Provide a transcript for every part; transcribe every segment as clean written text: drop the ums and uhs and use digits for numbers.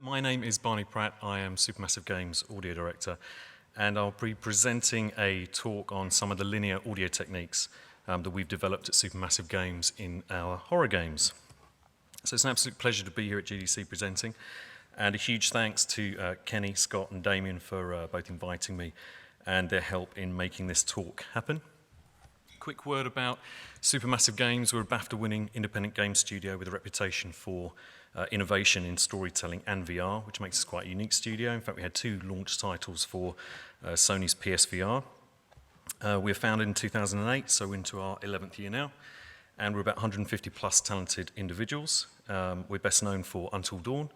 My name is Barney Pratt. I am Supermassive Games Audio Director, and I'll be presenting a talk on some of the linear audio techniques that we've developed at Supermassive Games in our horror games. So it's an absolute pleasure to be here at GDC presenting, and a huge thanks to Kenny, Scott and Damien for both inviting me and their help in making this talk happen. Quick word about Supermassive Games. We're a BAFTA-winning independent game studio with a reputation for innovation in storytelling and VR, which makes us quite a unique studio. In fact, we had 2 launch titles for Sony's PSVR. We were founded in 2008, so we're into our 11th year now, and we're about 150 plus talented individuals. We're best known for Until Dawn,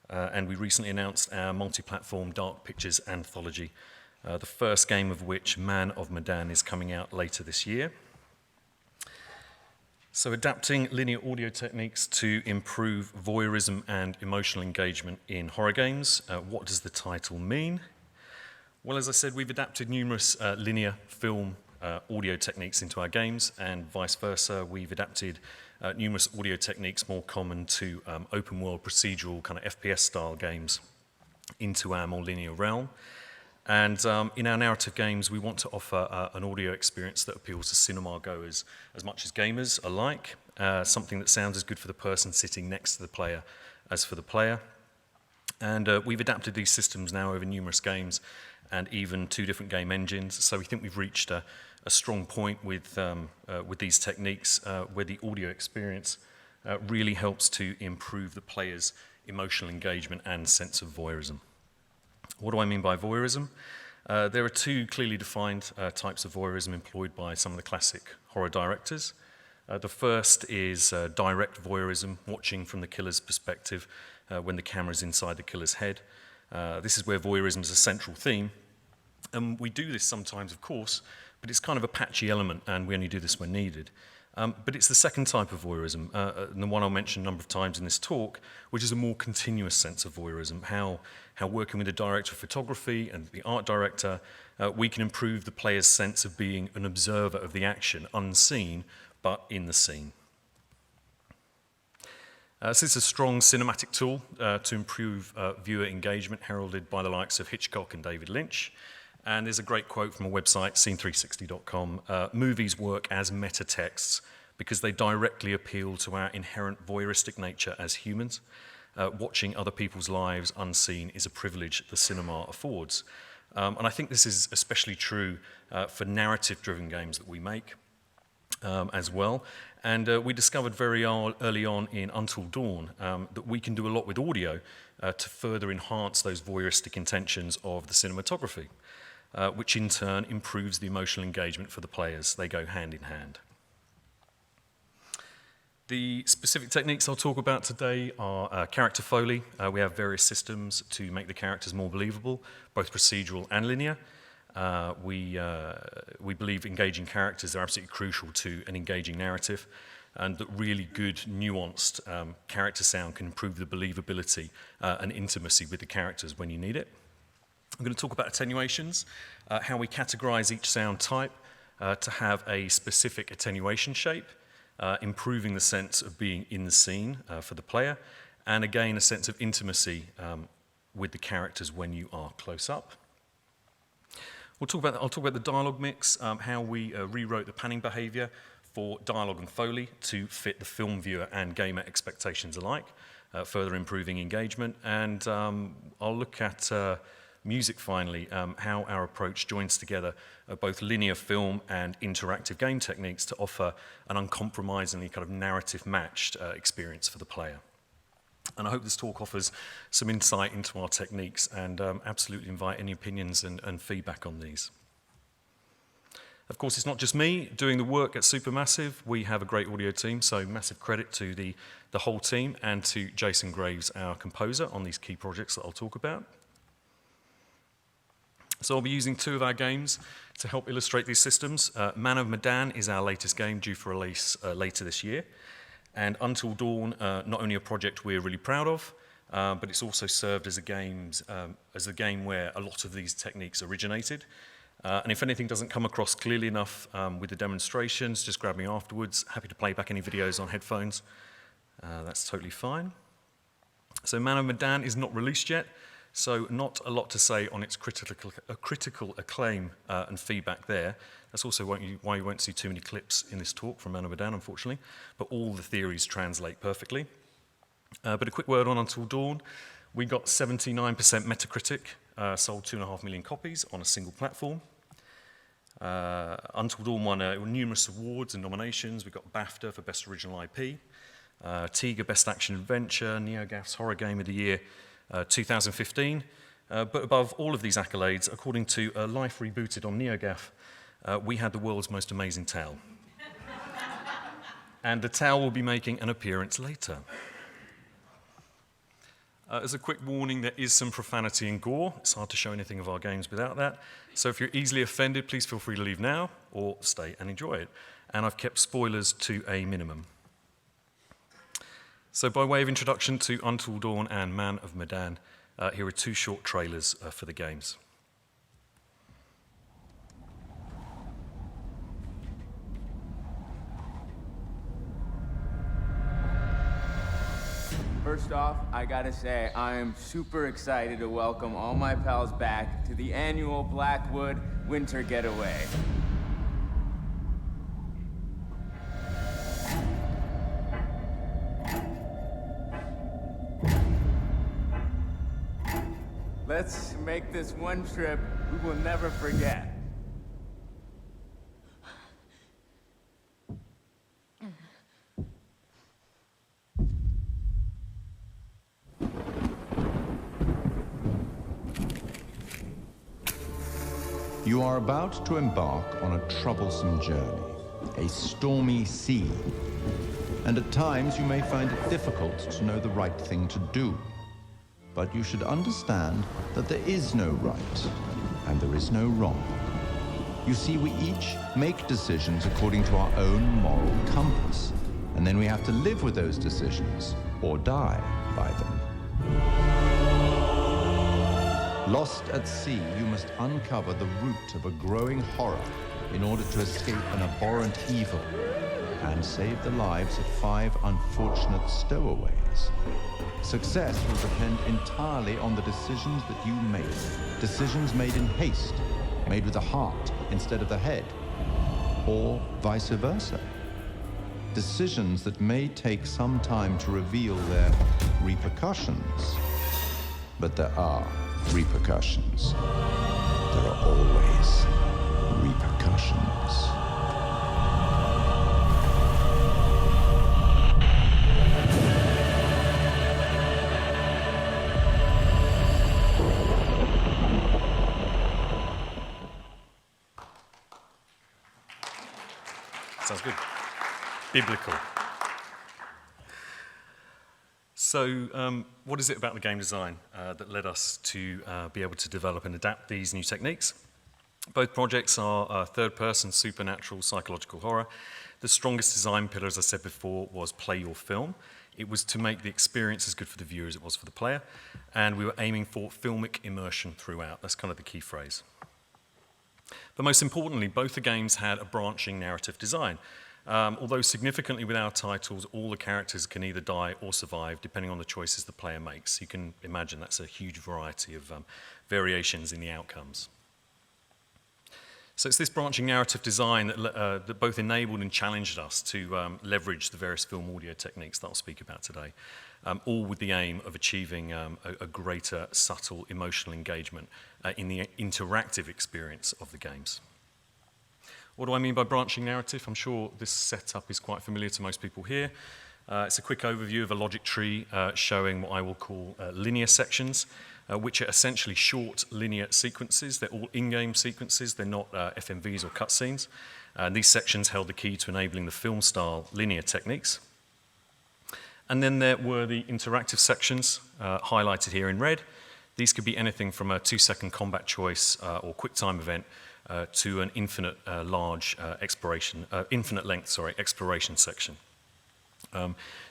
and we recently announced our multi-platform Dark Pictures anthology, the first game of which, Man of Medan, is coming out later this year. So adapting linear audio techniques to improve voyeurism and emotional engagement in horror games. What does the title mean? Well, as I said, we've adapted numerous linear film audio techniques into our games, and vice versa. We've adapted numerous audio techniques more common to open world procedural kind of FPS style games into our more linear realm. And in our narrative games, we want to offer an audio experience that appeals to cinema goers as much as gamers alike, something that sounds as good for the person sitting next to the player as for the player. And we've adapted these systems now over numerous games and even 2 different game engines. So we think we've reached a strong point with these techniques where the audio experience really helps to improve the player's emotional engagement and sense of voyeurism. What do I mean by voyeurism? There are 2 clearly defined types of voyeurism employed by some of the classic horror directors. The first is direct voyeurism, watching from the killer's perspective when the camera's inside the killer's head. This is where voyeurism is a central theme. And we do this sometimes, of course, but it's kind of a patchy element, and we only do this when needed. But it's the second type of voyeurism, and the one I'll mention a number of times in this talk, which is a more continuous sense of voyeurism, how working with the director of photography and the art director, we can improve the player's sense of being an observer of the action, unseen, but in the scene. So this is a strong cinematic tool to improve viewer engagement, heralded by the likes of Hitchcock and David Lynch. And there's a great quote from a website, scene360.com, movies work as meta texts because they directly appeal to our inherent voyeuristic nature as humans. Watching other people's lives unseen is a privilege the cinema affords. And I think this is especially true for narrative-driven games that we make as well. And we discovered very early on in Until Dawn that we can do a lot with audio to further enhance those voyeuristic intentions of the cinematography. Which in turn improves the emotional engagement for the players. They go hand in hand. The specific techniques I'll talk about today are character foley. We have various systems to make the characters more believable, both procedural and linear. We believe engaging characters are absolutely crucial to an engaging narrative, and that really good, nuanced character sound can improve the believability and intimacy with the characters when you need it. I'm going to talk about attenuations, how we categorize each sound type to have a specific attenuation shape, improving the sense of being in the scene for the player, and again, a sense of intimacy with the characters when you are close up. I'll talk about the dialogue mix, how we rewrote the panning behavior for dialogue and foley to fit the film viewer and gamer expectations alike, further improving engagement. And I'll look at music finally, how our approach joins together both linear film and interactive game techniques to offer an uncompromisingly kind of narrative-matched experience for the player. And I hope this talk offers some insight into our techniques, and absolutely invite any opinions and feedback on these. Of course, it's not just me doing the work at Supermassive. We have a great audio team, so massive credit to the whole team and to Jason Graves, our composer, on these key projects that I'll talk about. So I'll be using 2 of our games to help illustrate these systems. Man of Medan is our latest game, due for release later this year. And Until Dawn, not only a project we're really proud of, but it's also served as a game where a lot of these techniques originated. And if anything doesn't come across clearly enough with the demonstrations, just grab me afterwards. Happy to play back any videos on headphones. That's totally fine. So Man of Medan is not released yet, so not a lot to say on its critical acclaim and feedback there. That's also why you won't see too many clips in this talk from Man of Medan, unfortunately, but all the theories translate perfectly. But a quick word on Until Dawn. We got 79% Metacritic, sold 2.5 million copies on a single platform. Until Dawn won numerous awards and nominations. We got BAFTA for Best Original IP, TIGA Best Action Adventure, NeoGAF's Horror Game of the Year 2015. But above all of these accolades, according to Life Rebooted on NeoGAF, we had the world's most amazing towel. And the towel will be making an appearance later. As a quick warning, there is some profanity and gore. It's hard to show anything of our games without that. So if you're easily offended, please feel free to leave now or stay and enjoy it. And I've kept spoilers to a minimum. So by way of introduction to Until Dawn and Man of Medan, here are two short trailers for the games. First off, I gotta say, I am super excited to welcome all my pals back to the annual Blackwood Winter Getaway. Let's make this one trip we will never forget. You are about to embark on a troublesome journey, a stormy sea. And at times you may find it difficult to know the right thing to do. But you should understand that there is no right and there is no wrong. You see, we each make decisions according to our own moral compass, and then we have to live with those decisions or die by them. Lost at sea, you must uncover the root of a growing horror in order to escape an abhorrent evil and save the lives of 5 unfortunate stowaways. Success will depend entirely on the decisions that you make. Decisions made in haste, made with the heart instead of the head, or vice versa. Decisions that may take some time to reveal their repercussions. But there are repercussions. There are always repercussions. Sounds good. Biblical. So what is it about the game design that led us to be able to develop and adapt these new techniques? Both projects are third-person, supernatural, psychological horror. The strongest design pillar, as I said before, was play your film. It was to make the experience as good for the viewer as it was for the player, and we were aiming for filmic immersion throughout. That's kind of the key phrase. But most importantly, both the games had a branching narrative design. Although significantly with our titles, all the characters can either die or survive, depending on the choices the player makes. You can imagine that's a huge variety of variations in the outcomes. So it's this branching narrative design that both enabled and challenged us to leverage the various film audio techniques that I'll speak about today, all with the aim of achieving a greater subtle emotional engagement in the interactive experience of the games. What do I mean by branching narrative? I'm sure this setup is quite familiar to most people here. It's a quick overview of a logic tree showing what I will call linear sections, which are essentially short linear sequences. They're all in-game sequences. They're not FMVs or cutscenes. These sections held the key to enabling the film-style linear techniques. And then there were the interactive sections, highlighted here in red. These could be anything from a 2-second combat choice or quick time event to an infinite length exploration section.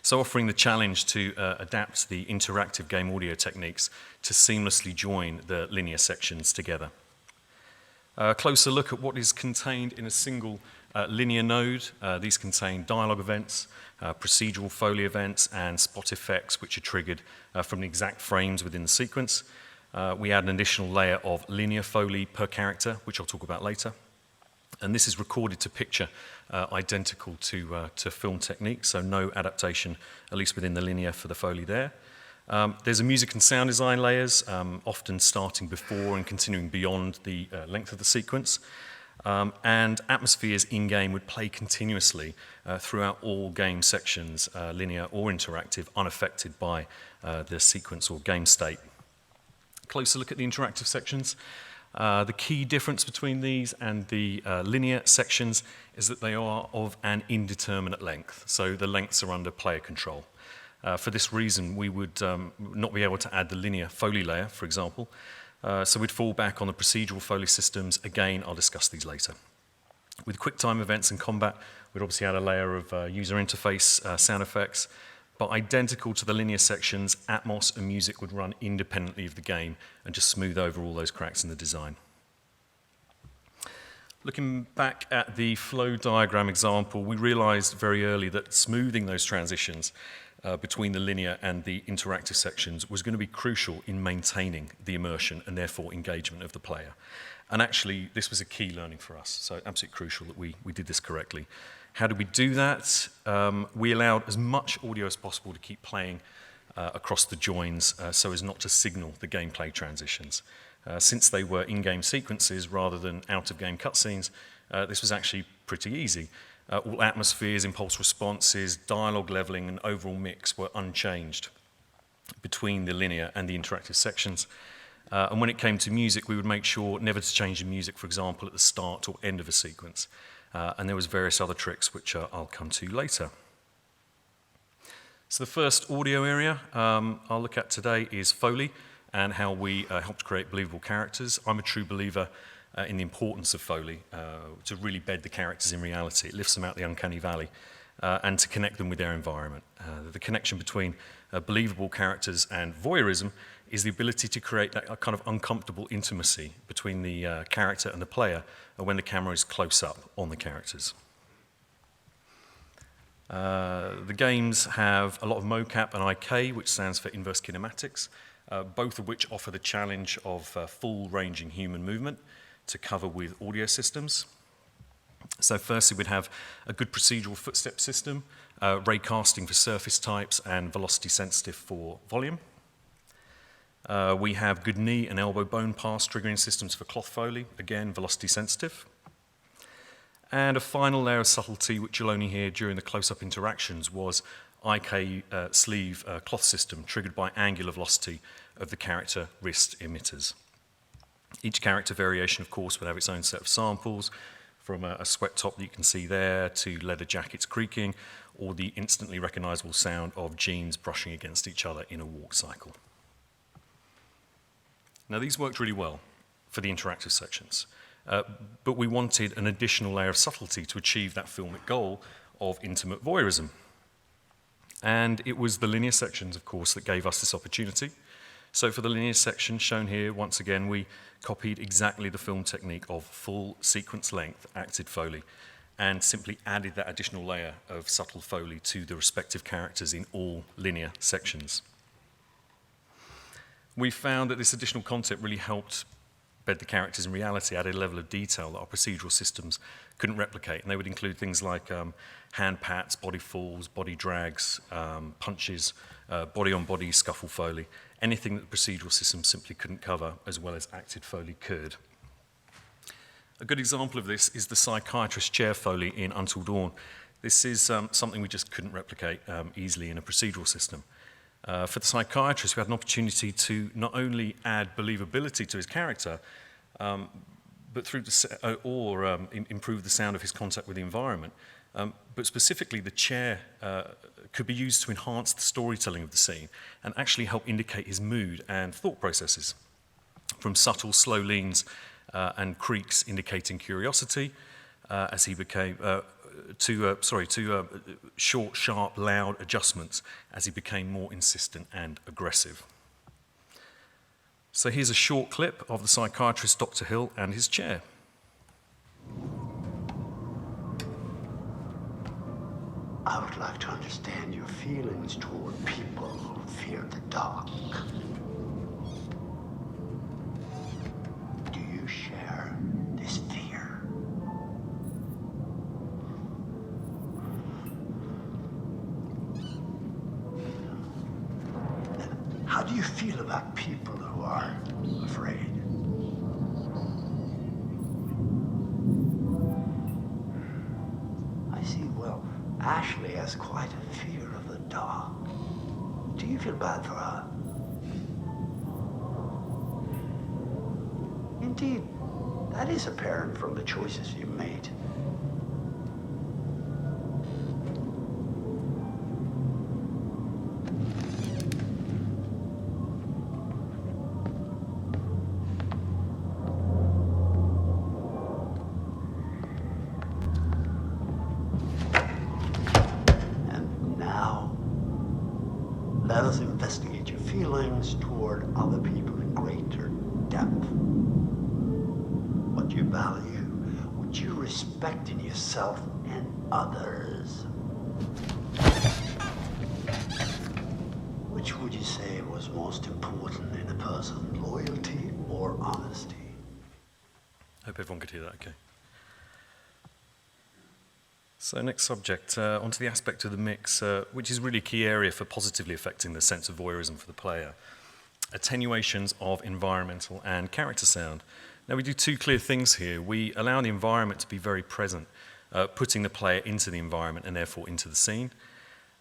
So offering the challenge to adapt the interactive game audio techniques to seamlessly join the linear sections together. A closer look at what is contained in a single linear node. These contain dialogue events, procedural Foley events, and spot effects, which are triggered from the exact frames within the sequence. We add an additional layer of linear Foley per character, which I'll talk about later. And this is recorded to picture, identical to film technique, so no adaptation, at least within the linear for the Foley there. There's a music and sound design layers, often starting before and continuing beyond the length of the sequence. And atmospheres in-game would play continuously throughout all game sections, linear or interactive, unaffected by the sequence or game state. Closer look at the interactive sections. The key difference between these and the linear sections is that they are of an indeterminate length, so the lengths are under player control. For this reason, we would not be able to add the linear Foley layer, for example, so we'd fall back on the procedural Foley systems. Again, I'll discuss these later. With QuickTime events and combat, we'd obviously add a layer of user interface sound effects, but identical to the linear sections, Atmos and music would run independently of the game and just smooth over all those cracks in the design. Looking back at the flow diagram example, we realized very early that smoothing those transitions between the linear and the interactive sections was going to be crucial in maintaining the immersion and therefore engagement of the player. And actually, this was a key learning for us, so absolutely crucial that we did this correctly. How did we do that? We allowed as much audio as possible to keep playing across the joins so as not to signal the gameplay transitions. Since they were in-game sequences rather than out-of-game cutscenes, this was actually pretty easy. All atmospheres, impulse responses, dialogue leveling, and overall mix were unchanged between the linear and the interactive sections. And when it came to music, we would make sure never to change the music, for example, at the start or end of a sequence. And there was various other tricks which I'll come to later. So the first audio area I'll look at today is Foley and how we helped create believable characters. I'm a true believer in the importance of Foley to really bed the characters in reality. It lifts them out the uncanny valley and to connect them with their environment. The connection between believable characters and voyeurism is the ability to create that kind of uncomfortable intimacy between the character and the player when the camera is close up on the characters. The games have a lot of mocap and IK, which stands for inverse kinematics, both of which offer the challenge of full ranging human movement to cover with audio systems. So firstly, we'd have a good procedural footstep system, ray casting for surface types, and velocity sensitive for volume. We have good knee and elbow bone pass triggering systems for cloth Foley, again, velocity sensitive. And a final layer of subtlety, which you'll only hear during the close-up interactions, was IK sleeve cloth system triggered by angular velocity of the character wrist emitters. Each character variation, of course, would have its own set of samples, from a sweat top that you can see there to leather jackets creaking, or the instantly recognizable sound of jeans brushing against each other in a walk cycle. Now, these worked really well for the interactive sections, but we wanted an additional layer of subtlety to achieve that filmic goal of intimate voyeurism. And it was the linear sections, of course, that gave us this opportunity. So for the linear section shown here, once again, we copied exactly the film technique of full sequence length acted Foley and simply added that additional layer of subtle Foley to the respective characters in all linear sections. We found that this additional content really helped bed the characters in reality, added a level of detail that our procedural systems couldn't replicate. And they would include things like hand pats, body falls, body drags, punches, body-on-body scuffle Foley, anything that the procedural system simply couldn't cover as well as acted Foley could. A good example of this is the psychiatrist chair Foley in Until Dawn. This is something we just couldn't replicate easily in a procedural system. For the psychiatrist, we had an opportunity to not only add believability to his character, but improve the sound of his contact with the environment. But specifically, the chair could be used to enhance the storytelling of the scene and actually help indicate his mood and thought processes, from subtle, slow leans and creaks indicating curiosity, as he became to short, sharp, loud adjustments as he became more insistent and aggressive. So here's a short clip of the psychiatrist Dr. Hill and his chair. I would like to understand your feelings toward people who fear the dark. Do you share this fear? How do you feel about people who are afraid? I see, well, Ashley has quite a fear of the dark. Do you feel bad for her? Indeed, that is apparent from the choices you made. And now, let us investigate your feelings toward other people in greater depth. What you value, what you respect in yourself and others. Which would you say was most important in a person, loyalty or honesty? Hope everyone could hear that okay. So next subject, onto the aspect of the mix, which is really a key area for positively affecting the sense of voyeurism for the player. Attenuations of environmental and character sound. Now we do two clear things here. We allow the environment to be very present, putting the player into the environment and therefore into the scene.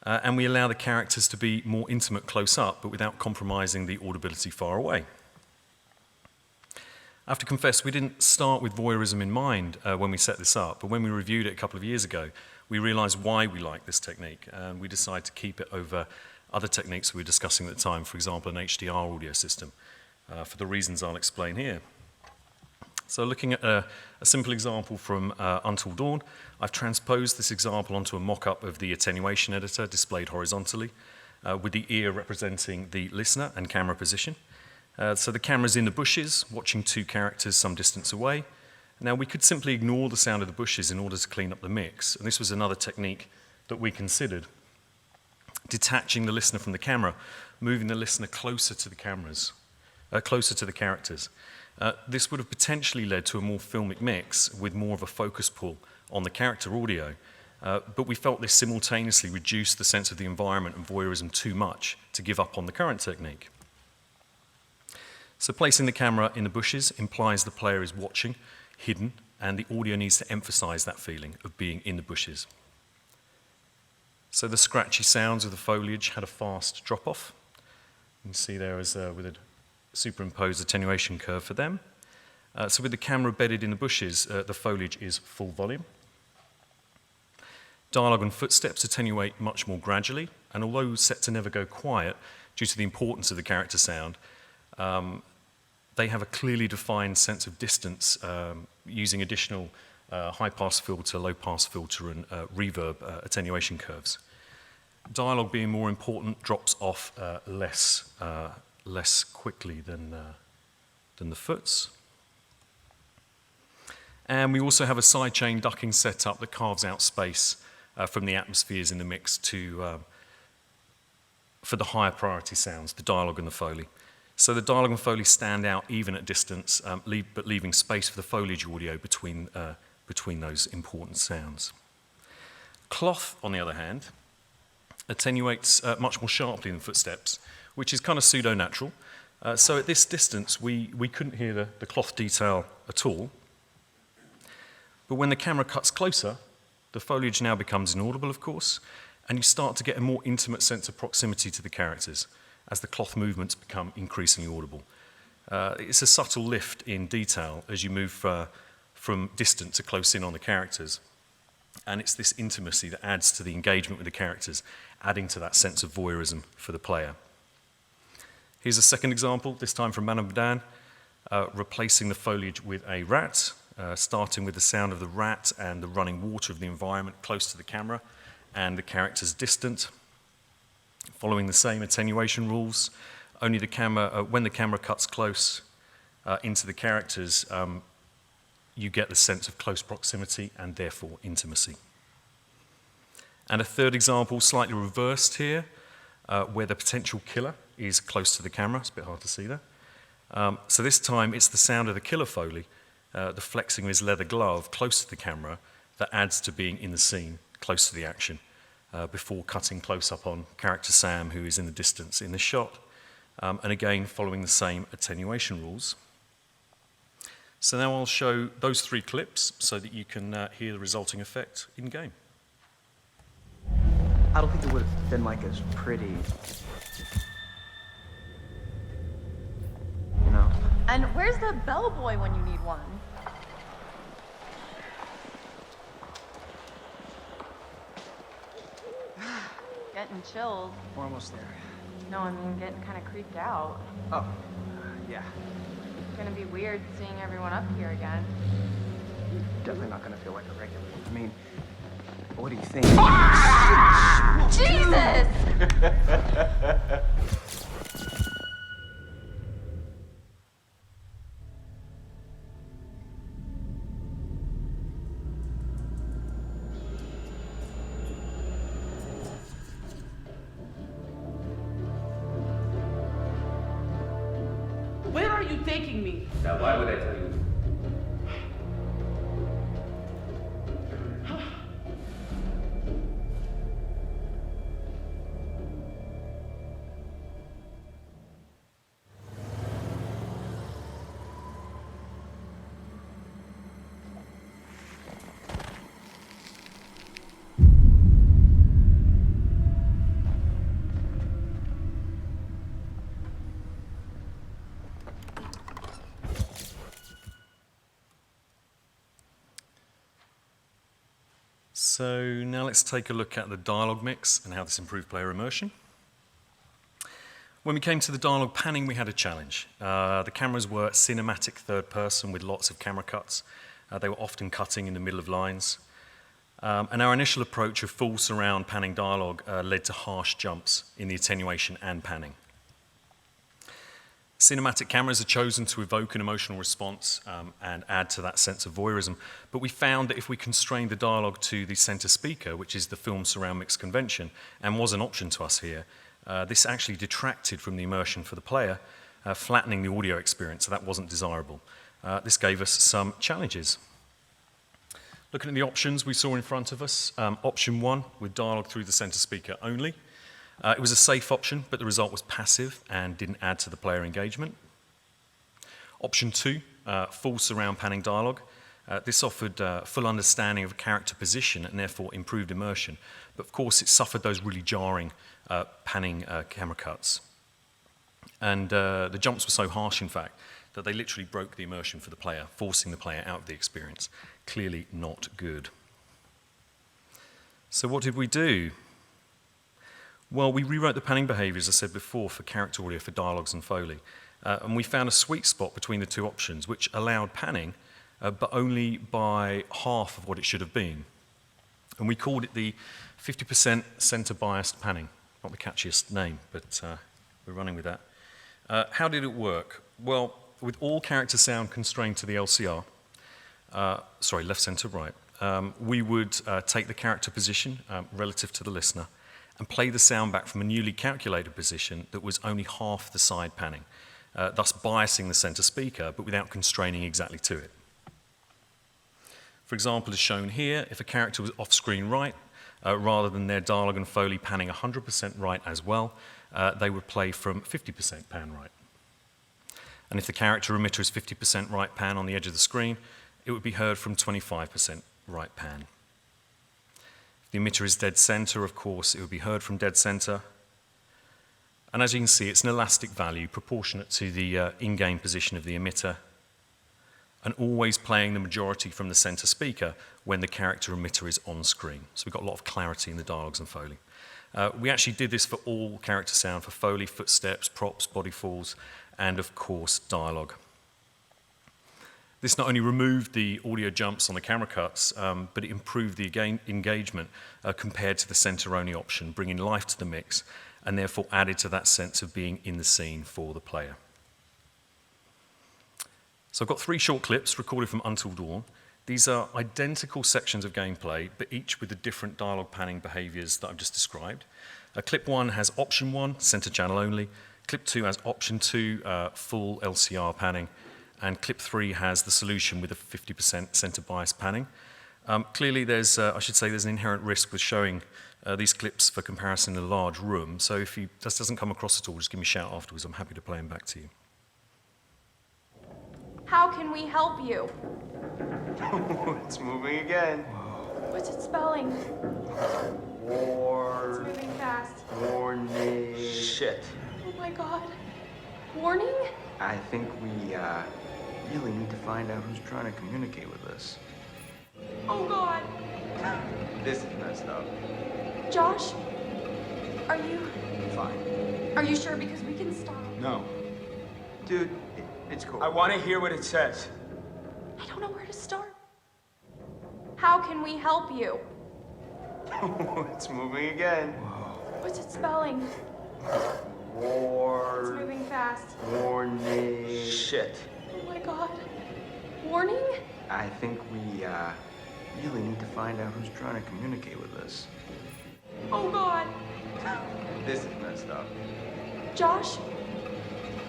And we allow the characters to be more intimate close up, but without compromising the audibility far away. I have to confess, we didn't start with voyeurism in mind when we set this up, but when we reviewed it a couple of years ago, we realized why we like this technique, and we decided to keep it over other techniques we were discussing at the time, for example, an HDR audio system, for the reasons I'll explain here. So looking at a simple example from Until Dawn, I've transposed this example onto a mock-up of the attenuation editor displayed horizontally, with the ear representing the listener and camera position. So the camera's in the bushes, watching two characters some distance away. Now we could simply ignore the sound of the bushes in order to clean up the mix, and this was another technique that we considered. Detaching the listener from the camera, moving the listener closer to the closer to the characters. This would have potentially led to a more filmic mix with more of a focus pull on the character audio, but we felt this simultaneously reduced the sense of the environment and voyeurism too much to give up on the current technique. So placing the camera in the bushes implies the player is watching, hidden, and the audio needs to emphasize that feeling of being in the bushes. So the scratchy sounds of the foliage had a fast drop-off. You can see there is with a superimposed attenuation curve for them. So with the camera bedded in the bushes, the foliage is full volume. Dialogue and footsteps attenuate much more gradually, and although set to never go quiet due to the importance of the character sound, they have a clearly defined sense of distance using additional high-pass filter, low-pass filter, and reverb attenuation curves. Dialogue being more important drops off less quickly than the foots. And we also have a sidechain ducking setup that carves out space from the atmospheres in the mix for the higher priority sounds, the dialogue and the Foley. So the dialogue and Foley stand out even at distance, but leaving space for the foliage audio between those important sounds. Cloth, on the other hand, attenuates much more sharply than footsteps, which is kind of pseudo-natural. So at this distance, we couldn't hear the cloth detail at all. But when the camera cuts closer, the foliage now becomes inaudible, of course, and you start to get a more intimate sense of proximity to the characters as the cloth movements become increasingly audible. It's a subtle lift in detail as you move from distant to close in on the characters. And it's this intimacy that adds to the engagement with the characters, adding to that sense of voyeurism for the player. Here's a second example, this time from Man of Medan, replacing the foliage with a rat, starting with the sound of the rat and the running water of the environment close to the camera, and the characters distant. Following the same attenuation rules, only the camera, when the camera cuts close into the characters, you get the sense of close proximity and therefore intimacy. And a third example, slightly reversed here, where the potential killer is close to the camera. It's a bit hard to see there. So this time it's the sound of the killer Foley, the flexing of his leather glove close to the camera, that adds to being in the scene, close to the action, before cutting close up on character Sam, who is in the distance in this shot, and again following the same attenuation rules. So now I'll show those 3 clips so that you can hear the resulting effect in game. I don't think it would have been like as pretty. You know? And where's the bellboy when you need one? Getting chills. We're almost there. No, I mean getting kind of creeped out. Oh, yeah. It's gonna be weird seeing everyone up here again. Definitely not gonna feel like a regular. I mean, what do you think? Jesus! Where are you taking me? Now, why would I tell you? So now let's take a look at the dialogue mix and how this improved player immersion. When we came to the dialogue panning, we had a challenge. The cameras were cinematic third person with lots of camera cuts. They were often cutting in the middle of lines. And our initial approach of full surround panning dialogue led to harsh jumps in the attenuation and panning. Cinematic cameras are chosen to evoke an emotional response and add to that sense of voyeurism, but we found that if we constrained the dialogue to the center speaker, which is the film surround mix convention, and was an option to us here, this actually detracted from the immersion for the player, flattening the audio experience, so that wasn't desirable. This gave us some challenges. Looking at the options we saw in front of us, option 1 with dialogue through the center speaker only. It was a safe option, but the result was passive and didn't add to the player engagement. Option 2, full surround panning dialogue. This offered full understanding of character position and therefore improved immersion. But of course, it suffered those really jarring panning camera cuts. And the jumps were so harsh, in fact, that they literally broke the immersion for the player, forcing the player out of the experience. Clearly not good. So what did we do? Well, we rewrote the panning behavior, as I said before, for character audio for dialogues and Foley. And we found a sweet spot between the 2 options, which allowed panning, but only by half of what it should have been. And we called it the 50% center-biased panning. Not the catchiest name, but we're running with that. How did it work? Well, with all character sound constrained to the LCR, left, center, right, we would take the character position relative to the listener and play the sound back from a newly calculated position that was only half the side panning, thus biasing the center speaker, but without constraining exactly to it. For example, as shown here, if a character was off-screen right, rather than their dialogue and Foley panning 100% right as well, they would play from 50% pan right. And if the character emitter is 50% right pan on the edge of the screen, it would be heard from 25% right pan. If the emitter is dead center, of course, it would be heard from dead center. And as you can see, it's an elastic value proportionate to the in-game position of the emitter, and always playing the majority from the center speaker when the character emitter is on screen. So we've got a lot of clarity in the dialogues and Foley. We actually did this for all character sound, for Foley, footsteps, props, body falls, and of course, dialogue. This not only removed the audio jumps on the camera cuts, but it improved the engagement compared to the center-only option, bringing life to the mix, and therefore added to that sense of being in the scene for the player. So I've got 3 short clips recorded from Until Dawn. These are identical sections of gameplay, but each with the different dialogue panning behaviors that I've just described. Clip 1 has option 1, center channel only. Clip 2 has option 2, full LCR panning. And clip 3 has the solution with a 50% center bias panning. Clearly, there's an inherent risk with showing these clips for comparison in a large room. So if this doesn't come across at all, just give me a shout afterwards. I'm happy to play them back to you. How can we help you? It's moving again. What's it spelling? It's moving fast. Warning. Shit. Oh my god. Warning? I think we really need to find out who's trying to communicate with us. Oh god. This is messed up. Josh? Are you Fine. sure? Because we can stop. No. Dude, it's cool. I want to hear what it says. I don't know where to start. How can we help you? It's moving again. What's it spelling? It's moving fast. Warning. Shit. Oh my god. Warning? I think we really need to find out who's trying to communicate with us. Oh god. This is messed up. Josh?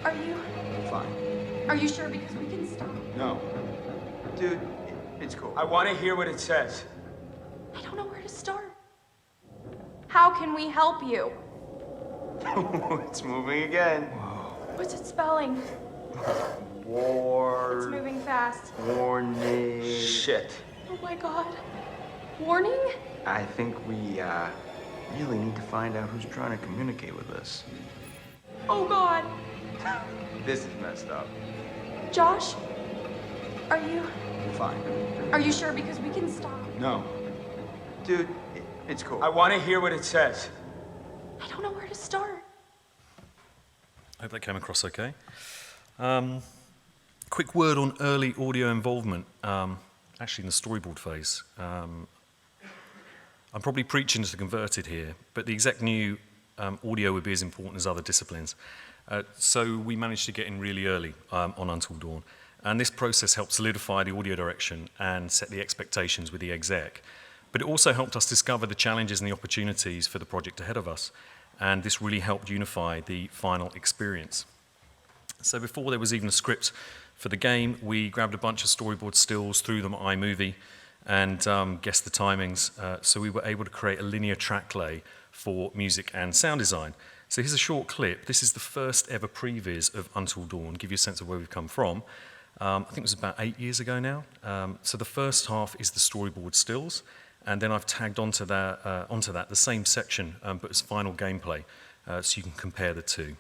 Fine. Are you sure? Because we can stop. No. Dude, it's cool. I want to hear what it says. I don't know where to start. How can we help you? It's moving again. What's it spelling? It's moving fast. Warning. Shit. Oh my god. Warning? I think we really need to find out who's trying to communicate with us. Oh god. This is messed up. Josh? Fine. Are you sure? Because we can stop. No. Dude, it's cool. I want to hear what it says. I don't know where to start. I hope that came across okay. Quick word on early audio involvement, actually in the storyboard phase. I'm probably preaching to the converted here, but the exec knew audio would be as important as other disciplines. So we managed to get in really early on Until Dawn. And this process helped solidify the audio direction and set the expectations with the exec. But it also helped us discover the challenges and the opportunities for the project ahead of us. And this really helped unify the final experience. So before there was even a script for the game, we grabbed a bunch of storyboard stills, threw them at iMovie, and guessed the timings. So we were able to create a linear track lay for music and sound design. So here's a short clip. This is the first ever previs of Until Dawn, give you a sense of where we've come from. I think it was about 8 years ago now. So the first half is the storyboard stills, and then I've tagged onto that the same section, but as final gameplay, so you can compare the two.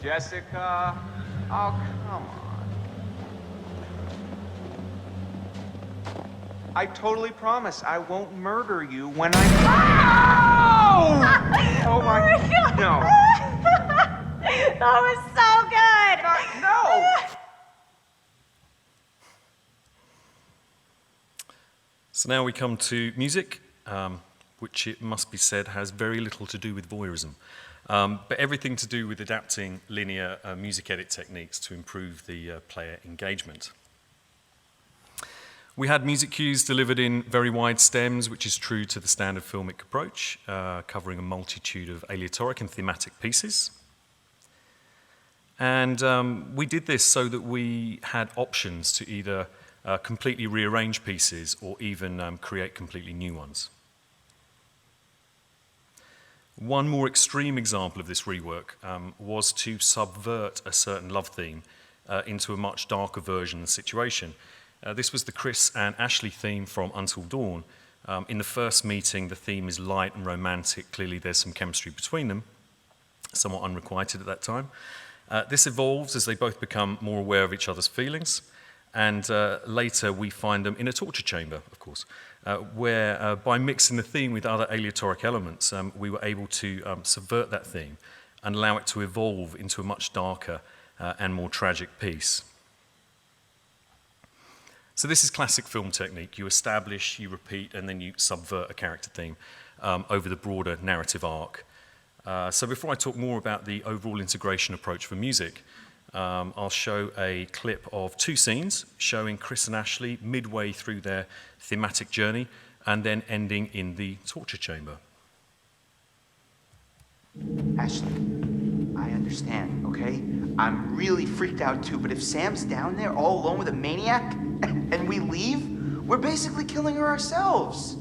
Jessica. Oh, come on. I totally promise I won't murder you when I... Oh! Oh my... No. That was so good! No! So now we come to music, which it must be said has very little to do with voyeurism, but everything to do with adapting linear music edit techniques to improve the player engagement. We had music cues delivered in very wide stems, which is true to the standard filmic approach, covering a multitude of aleatoric and thematic pieces. And we did this so that we had options to either completely rearrange pieces or even create completely new ones. One more extreme example of this rework was to subvert a certain love theme into a much darker version of the situation. This was the Chris and Ashley theme from Until Dawn. In the first meeting, the theme is light and romantic. Clearly, there's some chemistry between them, somewhat unrequited at that time. This evolves as they both become more aware of each other's feelings. And later we find them in a torture chamber, of course, where by mixing the theme with other aleatoric elements, we were able to subvert that theme and allow it to evolve into a much darker and more tragic piece. So this is classic film technique. You establish, you repeat, and then you subvert a character theme over the broader narrative arc. So before I talk more about the overall integration approach for music, I'll show a clip of 2 scenes showing Chris and Ashley midway through their thematic journey and then ending in the torture chamber. Ashley, I understand, okay? I'm really freaked out too, but if Sam's down there all alone with a maniac and we leave, we're basically killing her ourselves.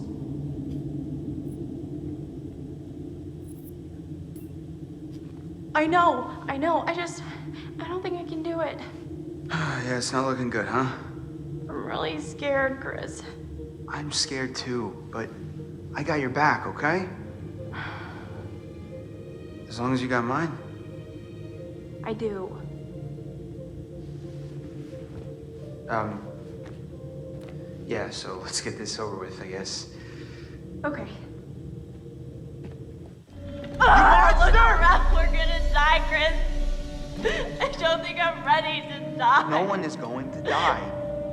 I know. I don't think I can do it. Yeah, it's not looking good, huh? I'm really scared, Chris. I'm scared too, but I got your back, okay? As long as you got mine. I do. Yeah, so let's get this over with, I guess. Okay. You monster! We're gonna die, Chris. I don't think I'm ready to die. No one is going to die.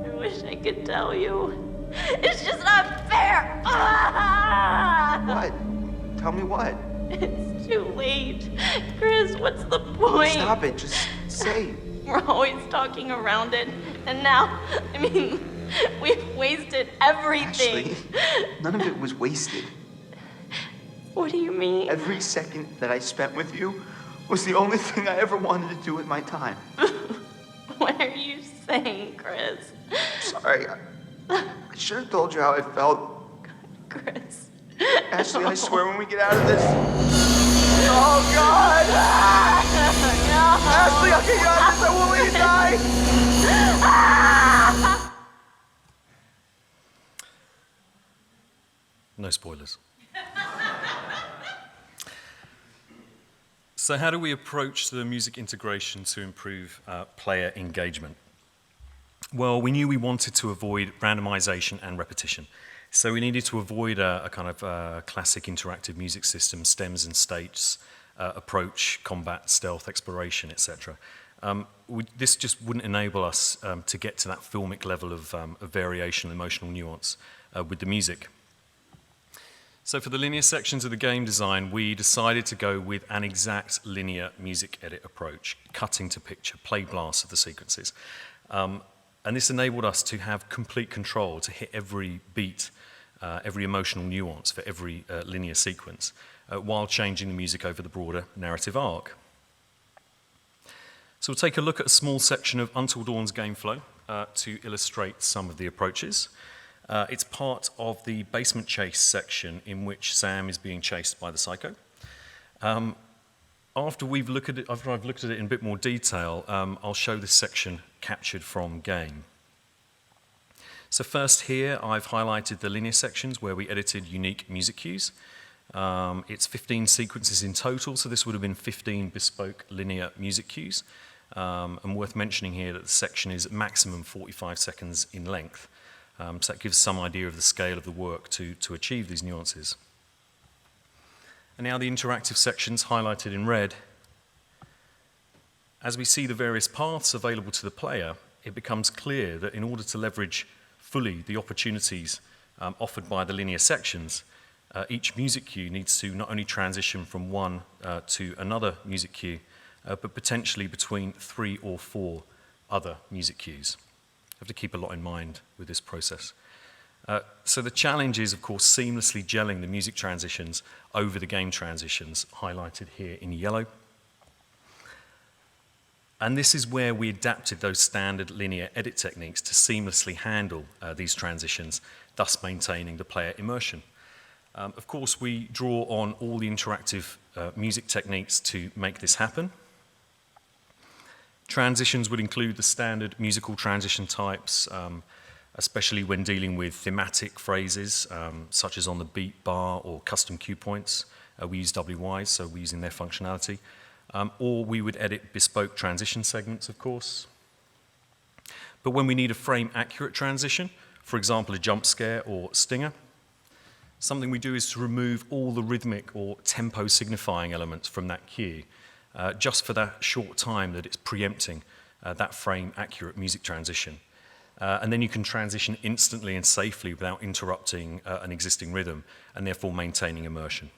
I wish I could tell you. It's just not fair. What? Tell me what? It's too late. Chris, what's the point? Stop it, just say. We're always talking around it. And now, we've wasted everything. Ashley, none of it was wasted. What do you mean? Every second that I spent with you was the only thing I ever wanted to do with my time. What are you saying, Chris? Sorry, I should have told you how I felt. Chris. Ashley, I swear when we get out of this... Oh, God! No! Ashley, I'll get you out of this! I won't let you die! No spoilers. So how do we approach the music integration to improve player engagement? Well, we knew we wanted to avoid randomization and repetition. So we needed to avoid a kind of classic interactive music system, stems and states, approach, combat, stealth, exploration, etc. This just wouldn't enable us to get to that filmic level of variation and emotional nuance with the music. So for the linear sections of the game design, we decided to go with an exact linear music edit approach, cutting to picture, play blasts of the sequences. And this enabled us to have complete control, to hit every beat, every emotional nuance for every linear sequence, while changing the music over the broader narrative arc. So we'll take a look at a small section of Until Dawn's game flow to illustrate some of the approaches. It's part of the basement chase section in which Sam is being chased by the Psycho. After I've looked at it in a bit more detail, I'll show this section captured from game. So first here, I've highlighted the linear sections where we edited unique music cues. It's 15 sequences in total, so this would have been 15 bespoke linear music cues. And worth mentioning here that the section is maximum 45 seconds in length. So that gives some idea of the scale of the work to achieve these nuances. And now the interactive sections highlighted in red. As we see the various paths available to the player, it becomes clear that in order to leverage fully the opportunities offered by the linear sections, each music cue needs to not only transition from one to another music cue, but potentially between 3 or 4 other music cues. You have to keep a lot in mind with this process. So the challenge is, of course, seamlessly gelling the music transitions over the game transitions, highlighted here in yellow. And this is where we adapted those standard linear edit techniques to seamlessly handle these transitions, thus maintaining the player immersion. Of course, we draw on all the interactive music techniques to make this happen. Transitions would include the standard musical transition types, especially when dealing with thematic phrases, such as on the beat bar or custom cue points. We use WYs, so we're using their functionality. Or we would edit bespoke transition segments, of course. But when we need a frame-accurate transition, for example, a jump scare or stinger, something we do is to remove all the rhythmic or tempo signifying elements from that cue, just for that short time that it's preempting that frame-accurate music transition. And then you can transition instantly and safely without interrupting an existing rhythm and therefore maintaining immersion.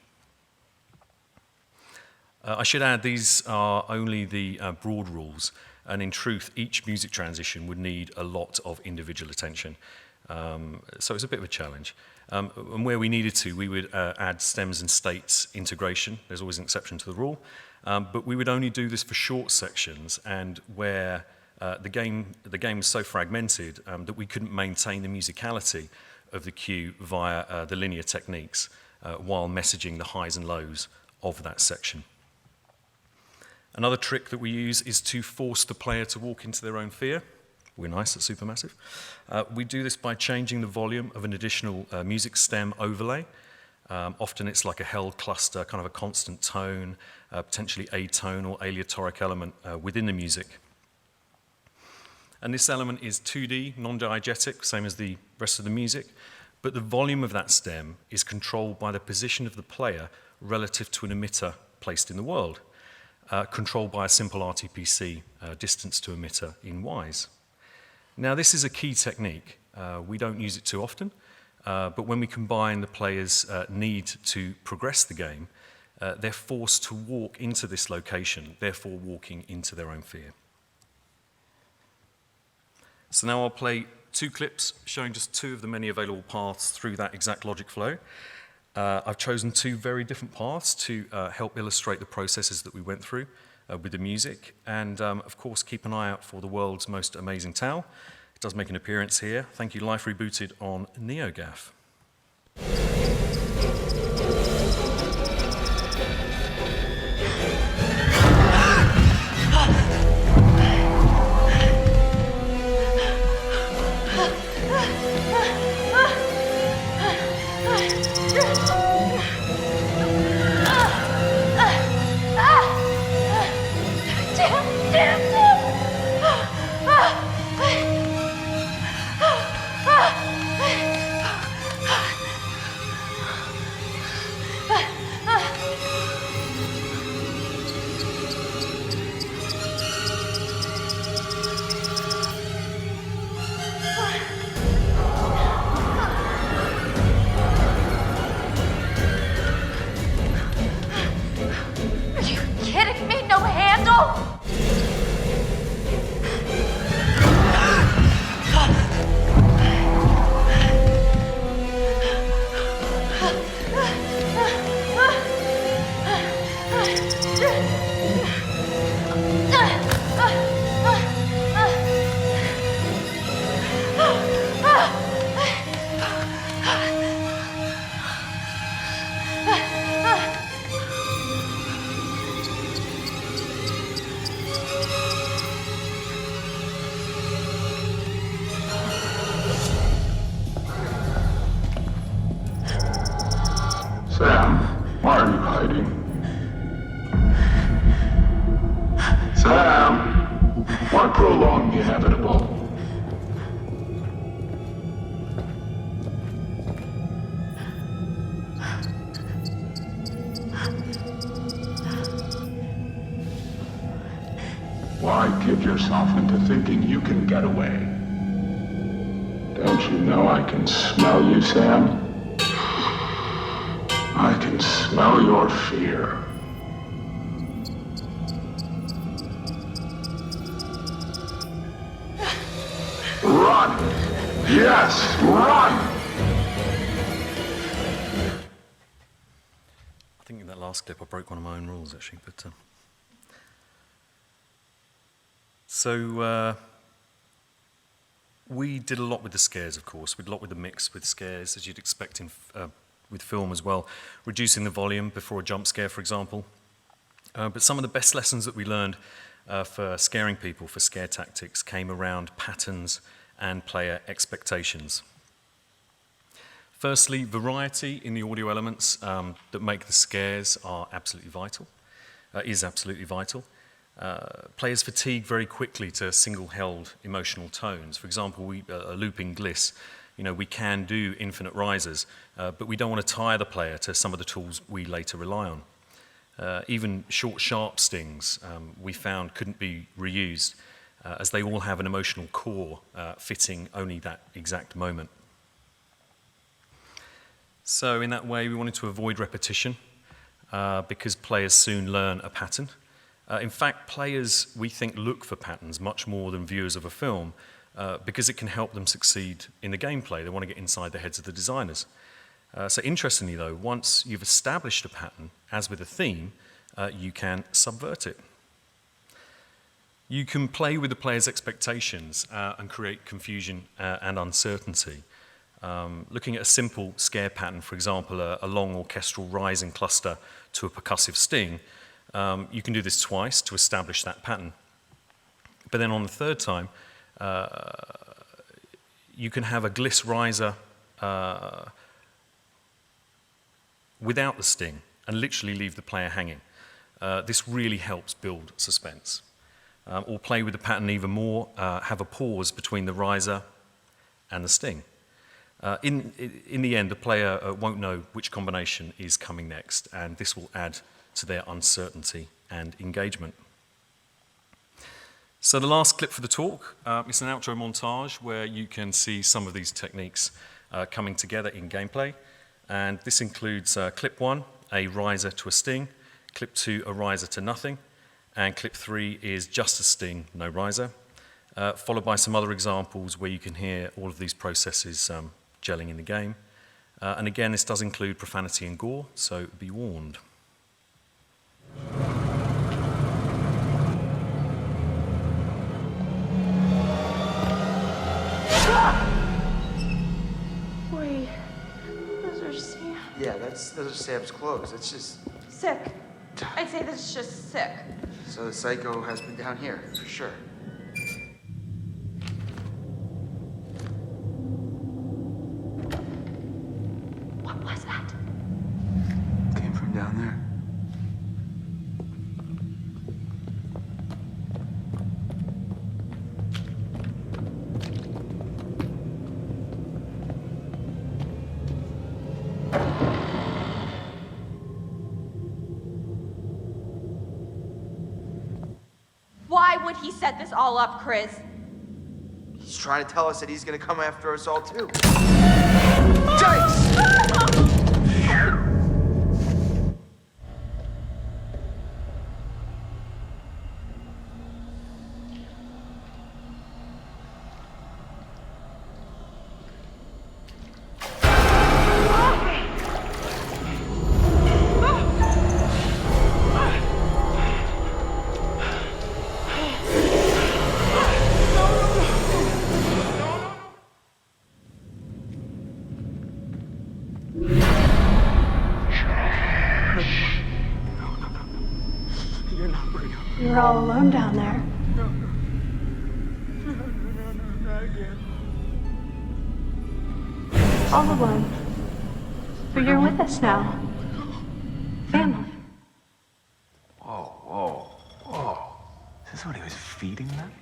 I should add these are only the broad rules, and in truth each music transition would need a lot of individual attention. So it's a bit of a challenge. And where we needed to, we would add stems and states integration. There's always an exception to the rule. But we would only do this for short sections and where the game was so fragmented that we couldn't maintain the musicality of the cue via the linear techniques while messaging the highs and lows of that section. Another trick that we use is to force the player to walk into their own fear. We're nice at Supermassive. We do this by changing the volume of an additional music stem overlay. Often it's like a held cluster, kind of a constant tone, potentially atone or aleatoric element within the music. And this element is 2D, non-diegetic, same as the rest of the music, but the volume of that stem is controlled by the position of the player relative to an emitter placed in the world, controlled by a simple RTPC, distance to emitter in Ys. Now, this is a key technique. We don't use it too often, but when we combine the player's need to progress the game, they're forced to walk into this location, therefore walking into their own fear. So now I'll play 2 clips showing just 2 of the many available paths through that exact logic flow. I've chosen 2 very different paths to help illustrate the processes that we went through with the music. And of course, keep an eye out for the world's most amazing towel. It does make an appearance here. Thank you, Life Rebooted on NeoGAF. Sam, why are you hiding? Sam, why prolong the inevitable? Why kid yourself into thinking you can get away? Don't you know I can smell you, Sam? I can smell your fear. Run! Yes, run! I think in that last clip I broke one of my own rules, actually. But So we did a lot with the scares, of course. We did a lot with the mix with scares, as you'd expect in with film as well, reducing the volume before a jump scare, for example. But some of the best lessons that we learned for scaring people, for scare tactics, came around patterns and player expectations. Firstly, variety in the audio elements that make the scares are absolutely vital, is absolutely vital. Players fatigue very quickly to single-held emotional tones. For example, a looping gliss, we can do infinite risers, but we don't want to tire the player to some of the tools we later rely on. Even short, sharp stings we found couldn't be reused, as they all have an emotional core fitting only that exact moment. So in that way, we wanted to avoid repetition because players soon learn a pattern. In fact, players, we think, look for patterns much more than viewers of a film because it can help them succeed in the gameplay. They want to get inside the heads of the designers. So interestingly, though, once you've established a pattern, as with a theme, you can subvert it. You can play with the player's expectations and create confusion and uncertainty. Looking at a simple scare pattern, for example, a long orchestral rising cluster to a percussive sting, you can do this twice to establish that pattern. But then on the third time, you can have a gliss riser without the sting and literally leave the player hanging. This really helps build suspense. Or play with the pattern even more, have a pause between the riser and the sting. In the end, the player won't know which combination is coming next, and this will add to their uncertainty and engagement. So the last clip for the talk is an outro montage where you can see some of these techniques coming together in gameplay. And this includes clip 1, a riser to a sting, clip 2, a riser to nothing, and clip 3 is just a sting, no riser, followed by some other examples where you can hear all of these processes gelling in the game. And again, this does include profanity and gore, so be warned. Wait, those are Sam. Yeah, those are Sam's clothes. It's just... Sick. I'd say this is just sick. So the psycho has been down here, for sure. What was that? Came from down there. Why would he set this all up, Chris? He's trying to tell us that he's gonna come after us all, too. Yikes! You're all alone down there. All alone. But you're with us now. Family. Whoa. Is this what he was feeding them?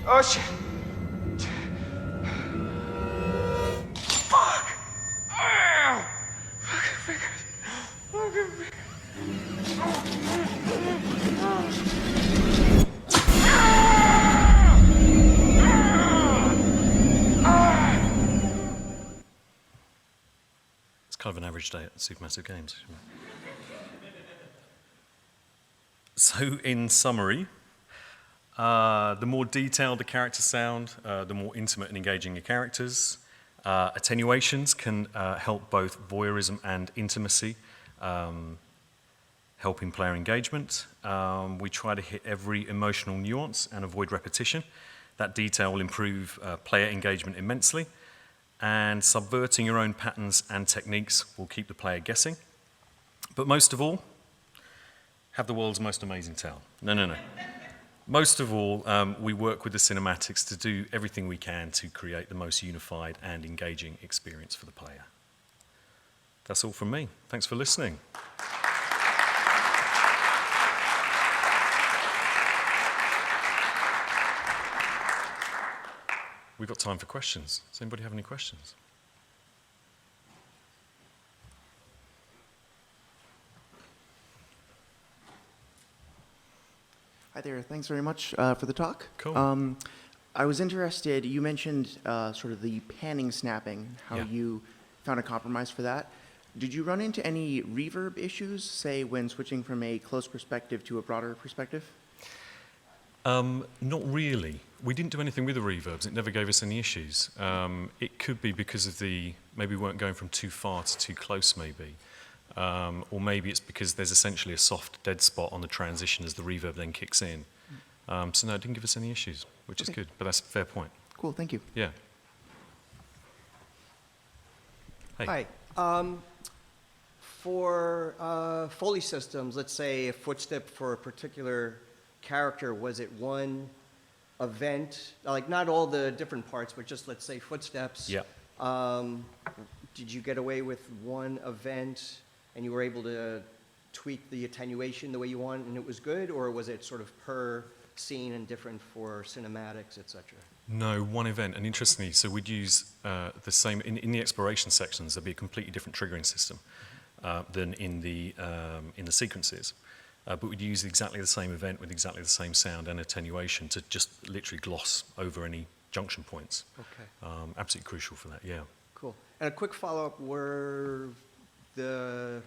Oh shit. Fuck! It's kind of an average day at Supermassive Games. So in summary, the more detailed the characters sound, the more intimate and engaging your characters. Attenuations can help both voyeurism and intimacy, helping player engagement. We try to hit every emotional nuance and avoid repetition. That detail will improve player engagement immensely. And subverting your own patterns and techniques will keep the player guessing. But most of all, have the world's most amazing tale. No. Most of all, we work with the cinematics to do everything we can to create the most unified and engaging experience for the player. That's all from me. Thanks for listening. We've got time for questions. Does anybody have any questions? Hi there. Thanks very much for the talk. Cool. I was interested, you mentioned sort of the panning snapping, how Yeah. you found a compromise for that. Did you run into any reverb issues, say, when switching from a close perspective to a broader perspective? Not really. We didn't do anything with the reverbs. It never gave us any issues. It could be because of maybe we weren't going from too far to too close, maybe. Or maybe it's because there's essentially a soft dead spot on the transition as the reverb then kicks in. So no, it didn't give us any issues, which is good, but that's a fair point. Cool, thank you. Yeah. Hey. Hi. For Foley systems, let's say a footstep for a particular character, was it one event, like not all the different parts, but just let's say footsteps? Yeah. Did you get away with one event and you were able to tweak the attenuation the way you want and it was good, or was it sort of per scene and different for cinematics, etc.? No, one event. And interestingly, so we'd use the same, in the exploration sections, there'd be a completely different triggering system than in the sequences. But we'd use exactly the same event with exactly the same sound and attenuation to just literally gloss over any junction points. Okay. Absolutely crucial for that, yeah. Cool. And a quick follow-up, were the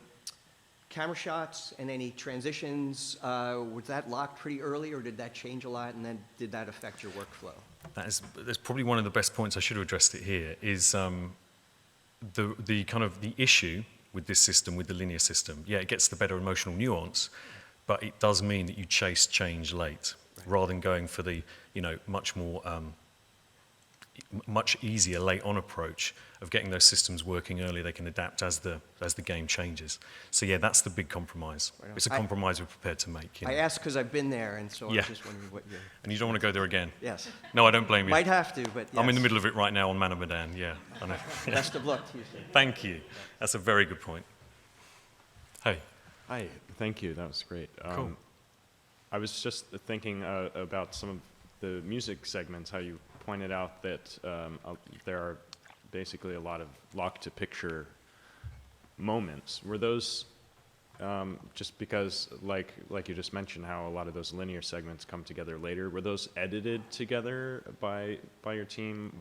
camera shots and any transitions, was that locked pretty early, or did that change a lot, and then did that affect your workflow? That's probably one of the best points. I should have addressed it here, is the kind of the issue with this system, with the linear system. Yeah, it gets the better emotional nuance, but it does mean that you chase change late, rather than going for the, much more, much easier late on approach of getting those systems working early. They can adapt as the game changes. So yeah, that's the big compromise. Right on. It's a compromise we're prepared to make. I asked because I've been there, and so I was just wondering what you're... And you don't want to go there again? Yes. No, I don't blame you. Might have to, but yes. I'm in the middle of it right now on Man of Medan, yeah. I know. Best of luck to you, sir. Thank you. That's a very good point. Hey. Hi, thank you. That was great. Cool. I was just thinking about some of the music segments, how you pointed out that there are basically a lot of lock-to-picture moments. Were those just because, like you just mentioned, how a lot of those linear segments come together later, were those edited together by your team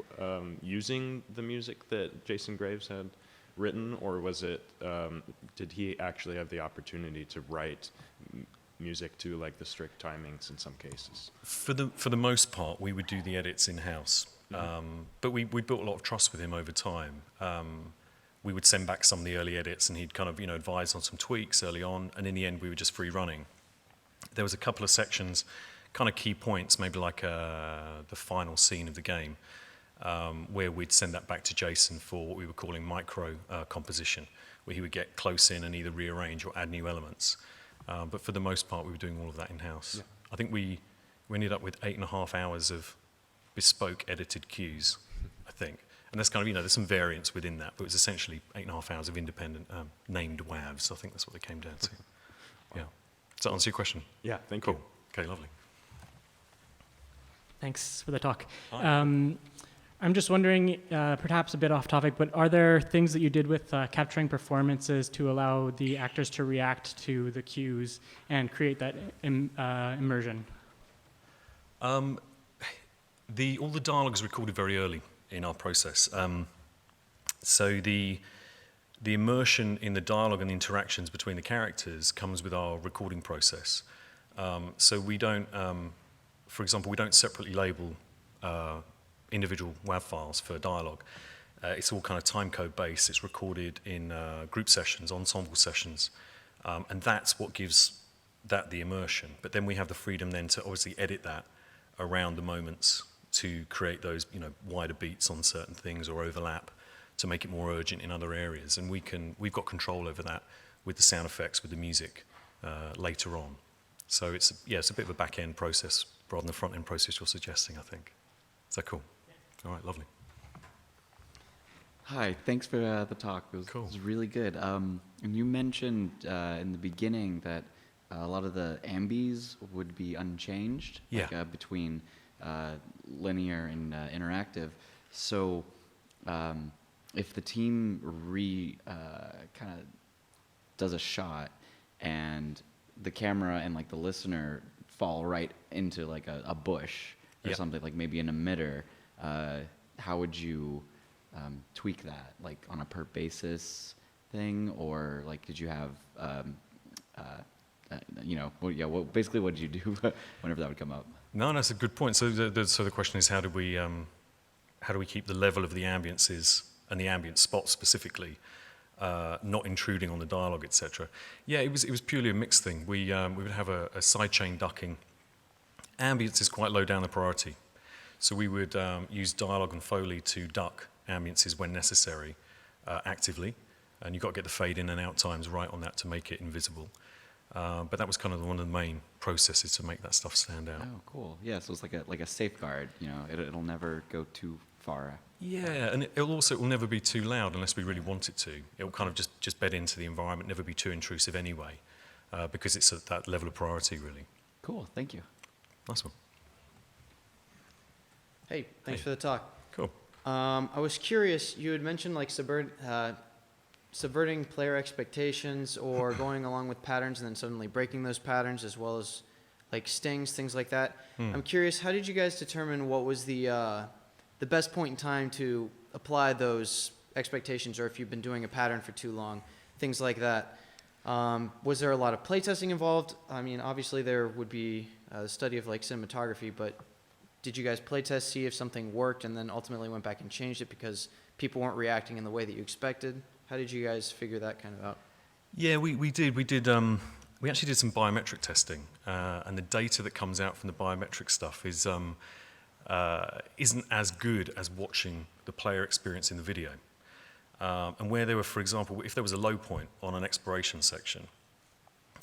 using the music that Jason Graves had written, or was it, did he actually have the opportunity to write music to like the strict timings in some cases? For the most part, we would do the edits in-house. But we built a lot of trust with him over time. We would send back some of the early edits, and he'd kind of advise on some tweaks early on, and in the end we were just free running. There was a couple of sections, kind of key points, maybe like the final scene of the game, where we'd send that back to Jason for what we were calling micro composition, where he would get close in and either rearrange or add new elements. But for the most part, we were doing all of that in-house. Yeah. I think we ended up with 8.5 hours of bespoke edited cues, I think. And there's kind of, there's some variance within that, but it was essentially 8.5 hours of independent named WAVs. I think that's what they came down to. Yeah. Does that answer your question? Yeah, thank you. Cool. Okay, lovely. Thanks for the talk. I'm just wondering, perhaps a bit off topic, but are there things that you did with capturing performances to allow the actors to react to the cues and create that immersion? All the dialogue is recorded very early in our process. So the immersion in the dialogue and the interactions between the characters comes with our recording process. So we don't, for example, we don't separately label individual WAV files for dialogue. It's all kind of timecode based. It's recorded in group sessions, ensemble sessions, and that's what gives that the immersion. But then we have the freedom then to obviously edit that around the moments to create those, wider beats on certain things or overlap to make it more urgent in other areas. And we've got control over that with the sound effects, with the music later on. So it's a bit of a back-end process rather than the front-end process you're suggesting, I think. Is that cool? All right, lovely. Hi, thanks for the talk. It was really good. And you mentioned in the beginning that a lot of the ambies would be unchanged, Yeah. like, between linear and interactive. So if the team kind of does a shot and the camera and like the listener fall right into like a bush or Yep. something, like maybe an emitter, how would you tweak that, like on a per basis thing, or like did you have basically what did you do whenever that would come up? No, that's a good point. So the question is, how do we keep the level of the ambiences and the ambient spots specifically not intruding on the dialogue, etc. Yeah, it was purely a mixed thing. We would have a sidechain ducking. Ambience is quite low down the priority, so we would use dialogue and Foley to duck ambiences when necessary actively, and you've got to get the fade in and out times right on that to make it invisible. But that was kind of one of the main processes to make that stuff stand out. Oh, cool. Yeah, so it's like a safeguard. It'll never go too far. Yeah, and it will never be too loud unless we really want it to. It will kind of just bed into the environment, never be too intrusive anyway, because it's at that level of priority, really. Cool, thank you. Nice one. Hey, thanks for the talk. Cool. I was curious, you had mentioned like subverting player expectations or going along with patterns and then suddenly breaking those patterns, as well as like stings, things like that. I'm curious, how did you guys determine what was the best point in time to apply those expectations, or if you've been doing a pattern for too long, things like that? Was there a lot of playtesting involved? I mean, obviously there would be the study of like cinematography, but did you guys playtest, see if something worked, and then ultimately went back and changed it because people weren't reacting in the way that you expected? How did you guys figure that kind of out? Yeah, we did. We actually did some biometric testing, and the data that comes out from the biometric stuff isn't as good as watching the player experience in the video. And where there were, for example, if there was a low point on an exploration section,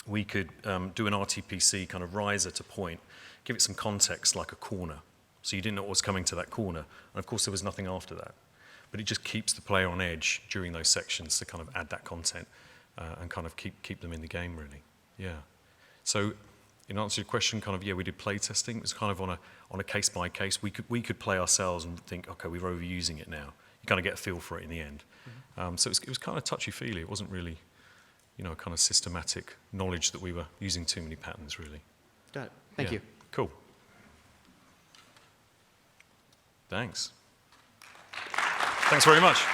we could do an RTPC kind of riser to point, give it some context like a corner, so you didn't know what was coming to that corner. And of course, there was nothing after that. But it just keeps the player on edge during those sections to kind of add that content and kind of keep them in the game, really. Yeah. So in answer to your question, kind of, yeah, we did play testing. It was kind of on a case by case. We could play ourselves and think, okay, we're overusing it now. You kind of get a feel for it in the end. So it was kind of touchy-feely. It wasn't really, kind of systematic knowledge that we were using too many patterns, really. Got it. Thank you. Cool. Thanks. Thanks very much.